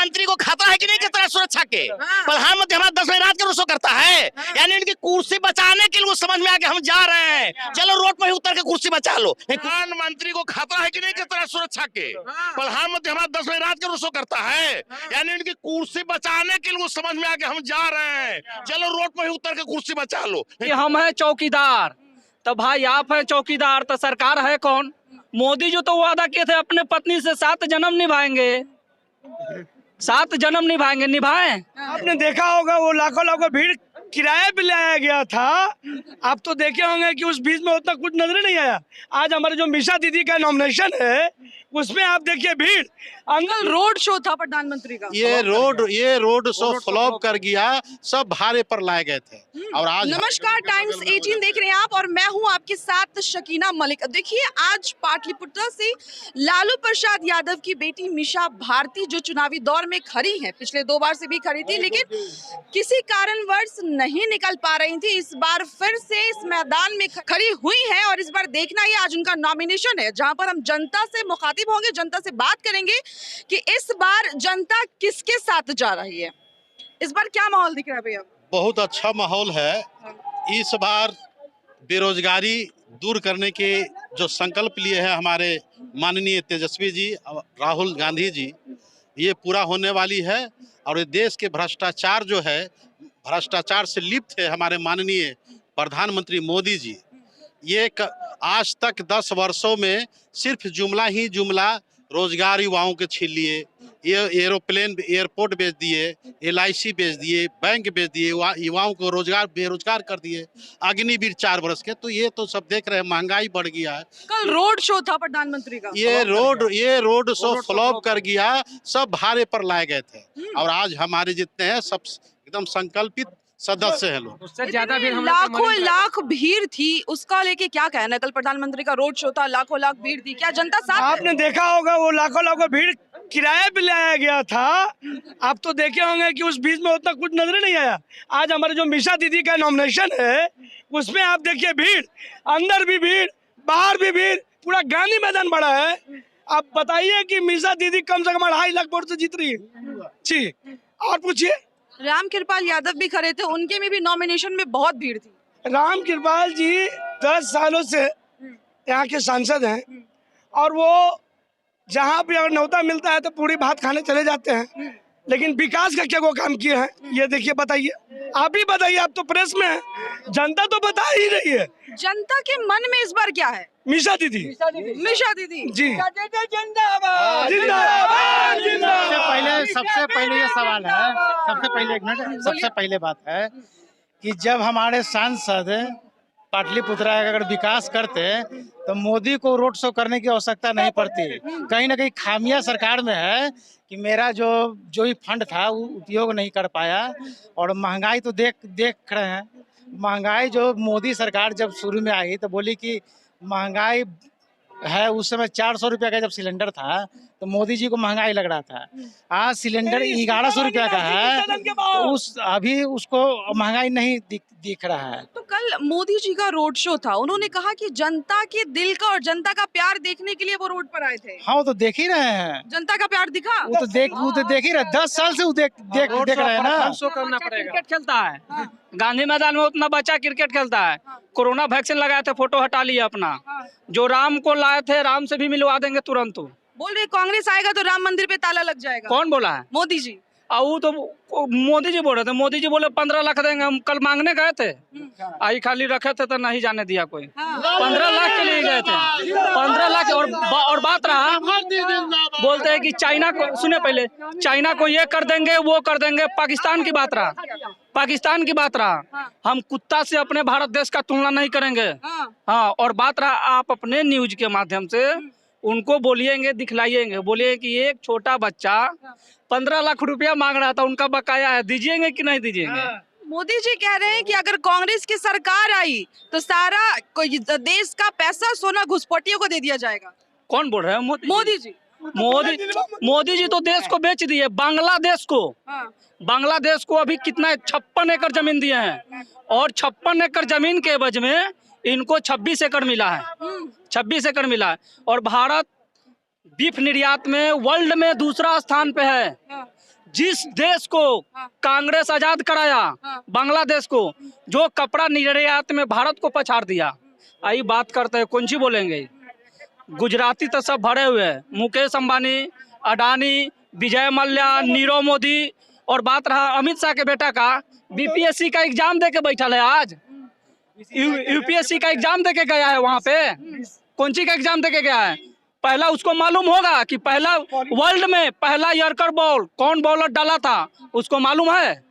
प्रधानमंत्री को खतरा है कि नहीं कितना सुरक्षा के? प्रधानमंत्री हमारा 10 बजे रात के रोसो करता है, यानी इनकी कुर्सी बचाने के लिए समझ में आ गया हम जा रहे हैं, चलो रोड पर ही उतर के कुर्सी बचा लो। प्रधानमंत्री को खतरा है कि नहीं कितना सुरक्षा के? प्रधानमंत्री हमारा 10 बजे रात के रोसो करता है, यानी इनकी कुर्सी बचाने के लिए समझ में आ गया हम जा रहे हैं, चलो रोड पर ही उतर के कुर्सी बचा लो। हम है चौकीदार, तो भाई आप है चौकीदार, तो सरकार है कौन? मोदी जो तो वादा किए थे अपने पत्नी से 7 जन्म निभाएंगे, 7 जन्म निभाएंगे, निभाएं? आपने देखा होगा वो लाखों लाखों भीड़ किराए पे लाया गया था। आप तो देखे होंगे कि उस बीच में उतना कुछ नजर नहीं आया। आज हमारे जो मिशा दीदी का नॉमिनेशन है उसमें आप देखिए भीड़, अंकल रोड शो था प्रधानमंत्री का, ये रोड शो फ्लॉप कर गया, सब भाड़े पर लाए गए थे। और आज नमस्कार, टाइम्स 18 देख रहे हैं आप और मैं हूं आपके साथ शकीना मलिक। देखिए आज पाटलिपुत्र से लालू प्रसाद यादव की बेटी मिशा भारती जो चुनावी दौर में खड़ी है, पिछले 2 बार से भी खड़ी थी लेकिन किसी कारणवश नहीं निकल पा रही थी, इस बार फिर से इस मैदान में खड़ी हुई है और इस बार देखना ये आज उनका नॉमिनेशन है जहां पर हम जनता से मुखातिब होंगे, जनता से बात करेंगे कि इस बार जनता किसके साथ जा रही है। इस बार क्या माहौल दिख रहा है भैया? बहुत अच्छा माहौल है। इस बार बेरोजगारी दूर करने के जो संकल्प लिए हैं हमारे माननीय तेजस्वी जी, राहुल गांधी जी, ये पूरा होने वाली है। और ये देश के भ्रष्टाचार जो है, भ्रष्टाचार से लिप्त है हमारे माननीय प्रधानमंत्री मोदी जी। ये आज तक 10 वर्षों में सिर्फ जुमला ही जुमला रोजगार युवाओं के छीन लिए, ये एरोप्लेन एयरपोर्ट बेच दिए, LIC बेच दिए, बैंक बेच दिए, युवाओं को बेरोजगार कर दिए, अग्निवीर 4 वर्ष के। तो ये तो सब देख रहे हैं, महंगाई बढ़ गया है। कल रोड शो था प्रधानमंत्री का, ये रोड शो फ्लॉप कर गया, सब भाड़े पर लाए गए थे। और आज हमारे जितने हैं सब एकदम संकल्पित सदस्य है लोग। उससे ज्यादा भीड़ लाखों लाख भीड़ थी, उसका लेके क्या कहना है? कल प्रधानमंत्री का रोड शो था, लाखों लाख भीड़ थी, क्या जनता साथ? आपने देखा होगा वो लाखों लाखों भीड़ किराए पे लाया गया था। आप तो देखे होंगे कि उस बीच में उतना कुछ नजर नहीं आया। आज हमारे जो मिशा दीदी का नॉमिनेशन है उसमें आप देखिए भीड़, अंदर भी भीड़, बाहर भी भीड़, पूरा गांधी मैदान बड़ा है। आप बताइए कि मिशा दीदी कम से कम 2.5 लाख वोट से जीत रही है जी। और पूछिए, राम कृपाल यादव भी खड़े थे, उनके में भी नॉमिनेशन में बहुत भीड़ थी। राम कृपाल जी 10 सालों से यहाँ के सांसद हैं और वो जहाँ भी अगर न्योता मिलता है तो पूरी भात खाने चले जाते हैं, लेकिन विकास का क्या वो काम किए हैं ये देखिए, बताइए, आप ही बताइए, आप तो प्रेस में हैं, जनता तो बता ही रही है। जनता के मन में इस बार क्या है? मिशा दीदी, मिशा दीदी जी जिंदाबाद, जिंदाबाद, सबसे पहले ये सवाल है, सबसे पहले एक मिनट, सबसे पहले बात है कि जब हमारे सांसद पाटलिपुत्रा का अगर विकास करते तो मोदी को रोड शो करने की आवश्यकता नहीं पड़ती। कहीं ना कहीं खामियां सरकार में है कि मेरा जो ही फंड था वो उपयोग नहीं कर पाया। और महंगाई तो देख रहे हैं, महंगाई जो मोदी सरकार जब शुरू में आई तो बोली कि महंगाई है, उस समय 400 रुपया का जब सिलेंडर था तो मोदी जी को महंगाई लग रहा था। आज सिलेंडर 1100 रुपया का है, तो अभी उसको महंगाई नहीं दिख रहा है। तो कल मोदी जी का रोड शो था, उन्होंने कहा कि जनता के दिल का और जनता का प्यार देखने के लिए वो रोड पर आए थे। हाँ, वो तो देख ही रहे हैं, जनता का प्यार दिखा, वो तो देख ही रहे, 10 साल से वो देख रहे हैं ना। शो करना पड़ेगा। क्रिकेट खेलता है गांधी मैदान में, उतना बच्चा क्रिकेट खेलता है। कोरोना वैक्सीन लगाए थे, फोटो हटा लिया अपना। जो राम को लाए थे, राम से भी मिलवा देंगे तुरंत। बोल रहे कांग्रेस आएगा तो राम मंदिर पे ताला लग जाएगा। कौन बोला है? मोदी जी। वो तो मोदी जी बोल रहे थे, मोदी जी बोले 15 लाख देंगे। हम कल मांगने गए थे, आई खाली रखे थे तो नहीं जाने दिया कोई। 15 लाख के लिए गए थे, 15 लाख। और बात रहा, बोलते हैं कि चाइना को, सुने पहले, चाइना को ये कर देंगे वो कर देंगे। पाकिस्तान की बात रहा, पाकिस्तान की बात रहा, हम कुत्ता से अपने भारत देश का तुलना नहीं करेंगे। हाँ, और बात रहा, आप अपने न्यूज के माध्यम से उनको बोलिएंगे, दिखलाइएंगे, बोलिए कि एक छोटा बच्चा 15 लाख रुपया मांग रहा था, उनका बकाया है, दीजिएंगे कि नहीं दीजिएंगे? मोदी जी कह रहे हैं कि अगर कांग्रेस की सरकार आई तो सारा देश का पैसा सोना घुसपैठियों को दे दिया जाएगा। कौन बोल रहे हैं? मोदी जी। मोदी जी तो देश को बेच दिए, बांग्लादेश को। बांग्लादेश को अभी कितना 56 एकड़ जमीन दिए हैं, और 56 एकड़ जमीन के एवज में इनको 26 एकड़ मिला है, 26 एकड़ मिला है। और भारत बीफ निर्यात में वर्ल्ड में दूसरा स्थान पे है, जिस देश को कांग्रेस आजाद कराया, बांग्लादेश को, जो कपड़ा निर्यात में भारत को पछाड़ दिया, आई बात करते हैं, कौन सी बोलेंगे? गुजराती तो सब भरे हुए हैं, मुकेश अंबानी, अडानी, विजय मल्ल्या, नीरव मोदी। और बात रहा अमित शाह के बेटा का, बीपीएससी का एग्जाम दे के बैठा है, आज यूपीएससी का एग्जाम दे के गया है, वहां पे कौन सी का एग्जाम दे के गया है? पहला उसको मालूम होगा कि पहला वर्ल्ड में पहला यॉर्कर बॉल कौन बॉलर डाला था, उसको मालूम है?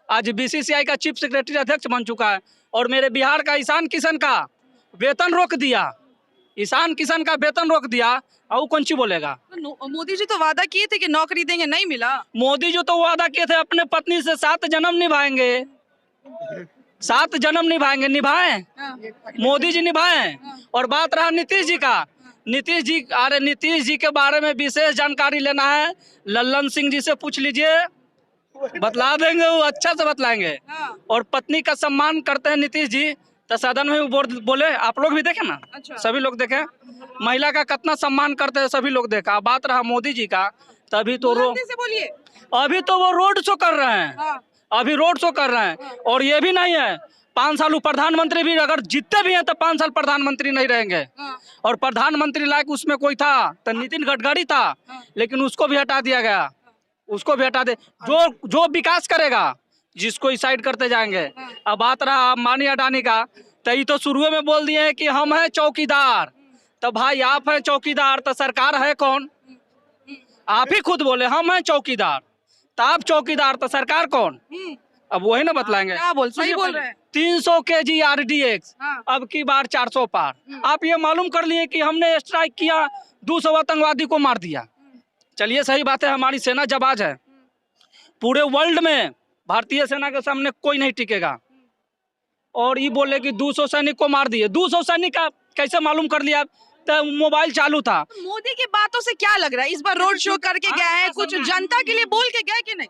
आज बीसीसीआई का चीफ सेक्रेटरी अध्यक्ष बन चुका है। और मेरे बिहार का ईशान किशन का वेतन रोक दिया, ईशान किशन का वेतन रोक दिया, और कौन सी बोलेगा? मोदी जी तो वादा किए थे कि नौकरी देंगे, नहीं मिला। मोदी जी तो वादा किए थे अपने पत्नी से 7 जन्म निभाएंगे, 7 जन्म निभाएंगे, निभाए? मोदी जी निभाए। और बात रहा नीतीश जी का, नीतीश जी, अरे नीतीश जी के बारे में विशेष जानकारी लेना है, लल्लन सिंह जी से पूछ लीजिए, बतला देंगे, वो अच्छा से बतलाएंगे। और पत्नी का सम्मान करते हैं नीतीश जी, तो सदन में वो बोले, आप लोग भी देखे ना, सभी लोग देखे, महिला का कितना सम्मान करते हैं, सभी लोग देखा। बात रहा मोदी जी का, तभी तो बोलिए, अभी तो वो रोड शो कर रहे हैं, अभी रोड शो कर रहे हैं। और ये भी नहीं है, 5 साल प्रधानमंत्री भी अगर जीतते भी हैं तो 5 साल प्रधानमंत्री नहीं रहेंगे। और प्रधानमंत्री लायक उसमें कोई था तो नितिन गडकरी था, लेकिन उसको भी हटा दिया गया, उसको भी हटा दे। जो विकास करेगा, जिसको डिसाइड करते जाएंगे। अब बात रहा अंबानी अडानी का, तो ये तो शुरू में बोल दिए हैं कि हम हैं चौकीदार। तो भाई आप हैं चौकीदार, तो सरकार है कौन? आप ही खुद बोले हम हैं चौकीदार, तो आप चौकीदार, तो सरकार कौन? अब वही ना बतलाएंगे। सही बोल रहे हैं। 300 kg RDX, अब की बार 400 पार। आप ये मालूम कर लिए कि हमने स्ट्राइक किया, 200 आतंकवादी को मार दिया। चलिए सही बात है, हमारी सेना जाबाज है, पूरे वर्ल्ड में भारतीय सेना के सामने कोई नहीं टिकेगा। और ये बोले कि 200 सैनिक को मार दिए, 200 सैनिक का कैसे मालूम कर लिया? तो मोबाइल चालू था। मोदी की बातों से क्या लग रहा है, इस बार रोड शो करके गया है, कुछ जनता के लिए बोल के गया कि नहीं?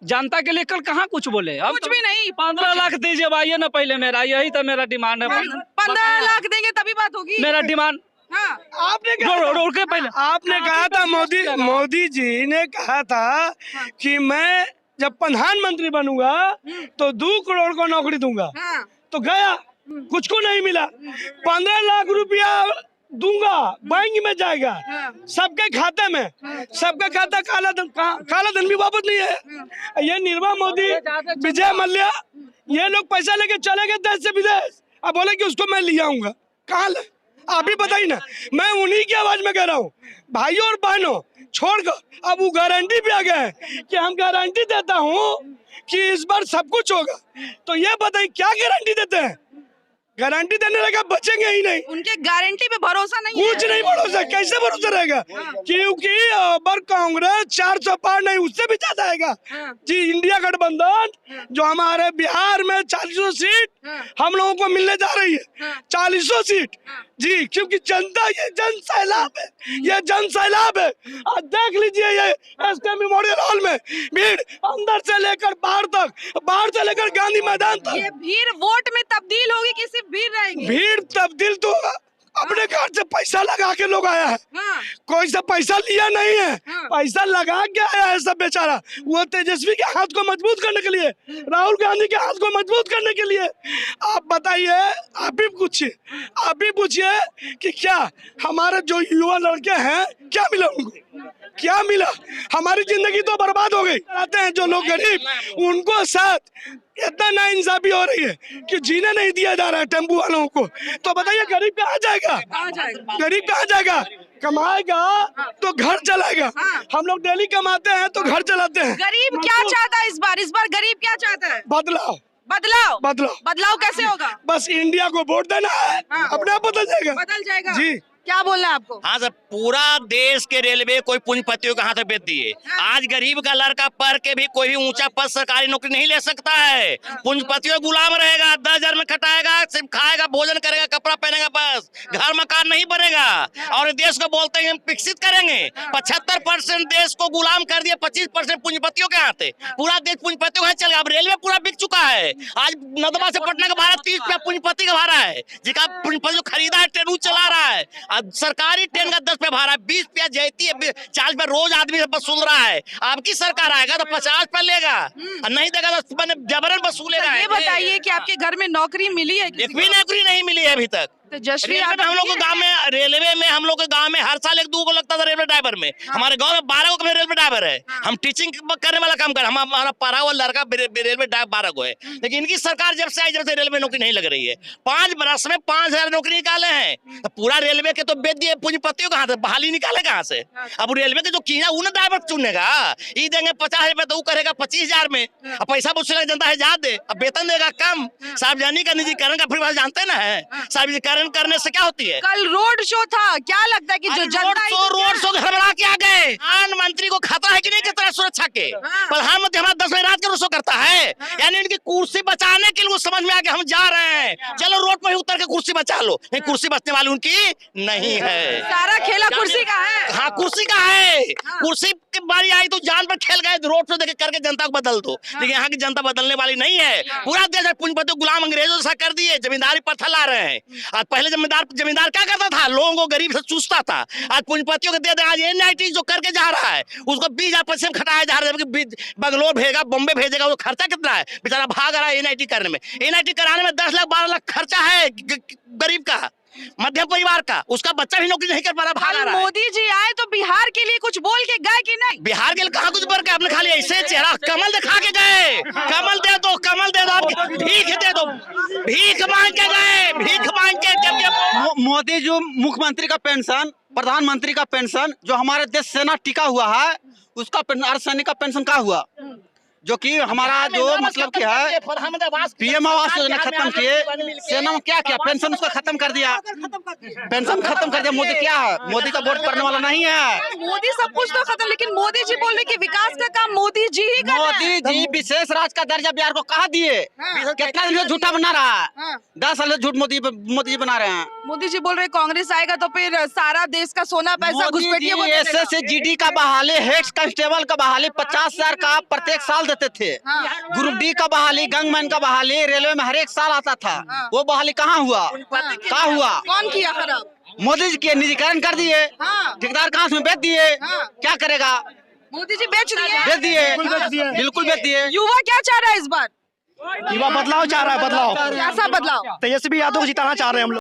जनता के लिए कल कहाँ कुछ बोले? अब कुछ भी नहीं। 15 लाख दीजिए भाई ना पहले, मेरा यही तो मेरा डिमांड है। 15 लाख देंगे तभी बात होगी। मेरा डिमांड आपने कहा पहले आपने कहा था, मोदी जी ने कहा था कि मैं जब प्रधानमंत्री बनूंगा तो 2 करोड़ को नौकरी दूंगा। तो गया, कुछ को नहीं मिला। 15 लाख रुपया दूंगा, बैंक में जाएगा, सबके खाते में, सबका खाता काला धन भी वापस नहीं है। ये निर्मला मोदी, विजय मल्ल्या, ये लोग पैसा लेके चले गए देश से विदेश, अब बोले कि उसको मैं ले आऊंगा। कहाँ ले? आप ही बताइए ना। मैं उन्हीं की आवाज में कह रहा हूँ, भाइयों और बहनों, छोड़कर अब वो गारंटी भी आ गया है कि हम गारंटी देता हूँ कि इस बार सब कुछ होगा। तो ये बताइए क्या गारंटी देते हैं? गारंटी देने लगा बचेंगे ही नहीं। उनके गारंटी पे भरोसा नहीं कुछ नहीं भरोसा, कैसे भरोसा रहेगा? क्योंकि अबर कांग्रेस 400 पार नहीं, उससे भी ज्यादा आएगा जी। इंडिया गठबंधन जो हमारे बिहार में 400 सीट हम लोगों को मिलने जा रही है, 400 सीट जी। क्योंकि जनता, ये जन सैलाब है, ये जन सैलाब है। आज देख लीजिए ये एसके मेमोरियल हॉल में भीड़, अंदर से लेकर बाहर तक, बाहर से लेकर गांधी मैदान तक। ये भीड़ वोट में तब्दील होगी कि सिर्फ भीड़ रहेगी? भीड़ तब्दील तो अपने घर से पैसा लगा के लोग आया है, कोई सा पैसा लिया नहीं है, पैसा लगा के आया है सब बेचारा। वो तेजस्वी के हाथ को मजबूत करने के लिए, राहुल गांधी के हाथ को मजबूत करने के लिए। आप बताइए, आप ही पूछिए कि क्या हमारे जो युवा लड़के हैं, क्या मिला उनको? क्या मिला? हमारी जिंदगी तो बर्बाद हो गई। आते हैं जो लोग गरीब, उनको साथ इतना नाइंसाफी हो रही है कि जीने नहीं दिया जा रहा है टेम्पू वालों को। तो बताइए गरीब कहाँ जाएगा? गरीब कहाँ जाएगा? कमाएगा तो घर चलाएगा। हम लोग डेली कमाते हैं तो घर चलाते हैं। गरीब क्या चाहता है इस बार गरीब क्या चाहता है? बदलाव। बदलाव? बदलाव। बदलाव कैसे होगा? बस इंडिया को वोट देना है, अपने आप बदल जाएगा। बदल जाएगा जी। क्या बोलना है आपको? हाँ सर, पूरा देश के रेलवे कोई पूंजीपतियों के हाथ में बेच दिए। आज गरीब का लड़का पढ़ के भी कोई भी ऊंचा पद सरकारी नौकरी नहीं ले सकता है। पूंजीपतियों गुलाम रहेगा, 10,000 में खटाएगा, सिर्फ खाएगा, भोजन करेगा, कपड़ा पहनेगा, बस घर मकान नहीं बनेगा। और देश को बोलते हैं हम विकसित करेंगे। 75% देश को गुलाम कर दिया, 25% पूंजीपतियों के हाथ है। पूरा देश पूंजीपतियों के हाथ चल गया। अब रेलवे पूरा बिक चुका है। आज नदवा से पटना का भाड़ा 30 रुपया पूंजीपति का भाड़ा है, जिसका पूंजीपति जो खरीदा है ट्रेन चला रहा है। सरकारी ट्रेन का 10 पे भाड़ा, 20 पे जाती है, 40 पे रोज आदमी से वसूल रहा है। आपकी सरकार आएगा तो 50 पे लेगा, और नहीं देगा तो मैंने जबरन वसूलेगा। ये बताइए कि आपके घर में नौकरी मिली है किसी एक भी नौकरी नहीं मिली है अभी तक। तो जश्वी रेलवे में हम लोग के गांव में, रेलवे में हम लोग के गांव में हर साल 1-2 को लगता था रेलवे ड्राइवर में। हमारे गांव में 12 को रेलवे ड्राइवर है। हम टीचिंग करने वाला काम कर, हमारा पढ़ा हुआ लड़का रेलवे ड्राइवर 12 को है। लेकिन इनकी सरकार जब से आई, जब से रेलवे नौकरी नहीं लग रही है। 5 बरस में 5000 नौकरी निकाले हैं। तो पूरा रेलवे के तो बेच दिए, पूंजीपतियों कहाँ से बहाली निकाले कहाँ से? अब रेलवे के जो कीड़ा उन्हें ड्राइवर चुनेगा, ये देंगे 50 रुपए तो वो करेगा 25,000 में। अब पैसा वसूलेगा जनता है ज्यादा, अब वेतन देगा कम। सार्वजनिक का निजीकरण का फिर जानते ना है, सार्वजनिकरण करने से क्या होती है? कल रोड शो था, क्या लगता है कि जो रोड शो घबरा के आ गए। प्रधानमंत्री को खतरा है कि नहीं कितना सुरक्षा के? प्रधानमंत्री हमारा 10 बजे रात के रोड शो करता है, यानी इनकी कुर्सी बचाने के लिए समझ में आ गया हम जा रहे हैं, चलो रोड पर ही उतर के कुर्सी बचा लो। नहीं, कुर्सी बचने वाली उनकी नहीं है। सारा खेला कुर्सी का है। हाँ, कुर्सी का है। कुर्सी की बारी आई तो जान पर खेल गए, रोड शो देके करके जनता को बदल दो। लेकिन यहाँ की जनता बदलने वाली नहीं है। पूरा देश पूंजीपति गुलाम अंग्रेजों जैसा कर दिए, जमींदारी पर थला रहे हैं। आज पहले जमींदार क्या करता था? लोगों को गरीब से चूसता था। आज पूंजीपतियों को दे दे। आज NIT जो करके जा रहा है उसको 20,000 पैसे में खटाया जा रहा है, जबकि बंगलोर भेजेगा, बॉम्बे भेजेगा, वो खर्चा कितना है? बेचारा भाग रहा है NIT करने में। NIT कराने में 10 लाख 12 लाख खर्चा है गरीब का, मध्यम परिवार का। उसका बच्चा भी नौकरी नहीं कर पा रहा, भाग रहा है। मोदी जी आए तो बिहार के लिए कुछ बोल के गए कि नहीं? बिहार के लिए कहाँ कुछ बोल के? आपने खाली ऐसे चेहरा कमल दिखा के गए। कमल दे दो, कमल दे दो, भीख दे दो, भीख मांग के गए, भीख मांग के। मोदी जो मुख्यमंत्री का पेंशन, प्रधानमंत्री का पेंशन, जो हमारे देश सेना टिका हुआ है, उसका अर्धसैनिक का पेंशन का हुआ, जो कि हमारा जो मतलब क्या है PM आवास योजना खत्म किए, सेना में क्या किया? पेंशन उसका खत्म कर दिया, पेंशन खत्म कर दिया। मोदी क्या है? मोदी का वोट पड़ने वाला नहीं है। मोदी सब कुछ तो खत्म, लेकिन मोदी जी बोल रहे कि विकास का काम मोदी जी ही कर रहे हैं। मोदी जी विशेष राज्य का दर्जा बिहार को कहा दिए? कितना दिन से झूठा बना रहा है? 10 साल से झूठ मोदी जी बना रहे हैं। मोदी जी बोल रहे कांग्रेस आएगा तो फिर सारा देश का सोना पैसा घुसपैठियों को दे देगा। SSGD का बहाली, हेड कांस्टेबल का बहाली 50,000 का प्रत्येक साल देते थे। ग्रुप D का बहाली, गंगमैन का बहाली रेलवे में हर एक साल आता था। वो बहाली कहाँ हुआ? कहाँ हुआ? कौन किया खराब? मोदी जी के निजीकरण कर दिए, ठेकेदार कहाँ में बेच दिए। क्या करेगा? मोदी जी बेच दिए, बेच दिए, बिल्कुल बेच दिए। युवा क्या चाह रहा है इस बार? युवा बदलाव चाह रहा है, बदलाव। कैसा बदलाव? तेजस्वी यादव को जिताना चाह रहे हैं हम लोग।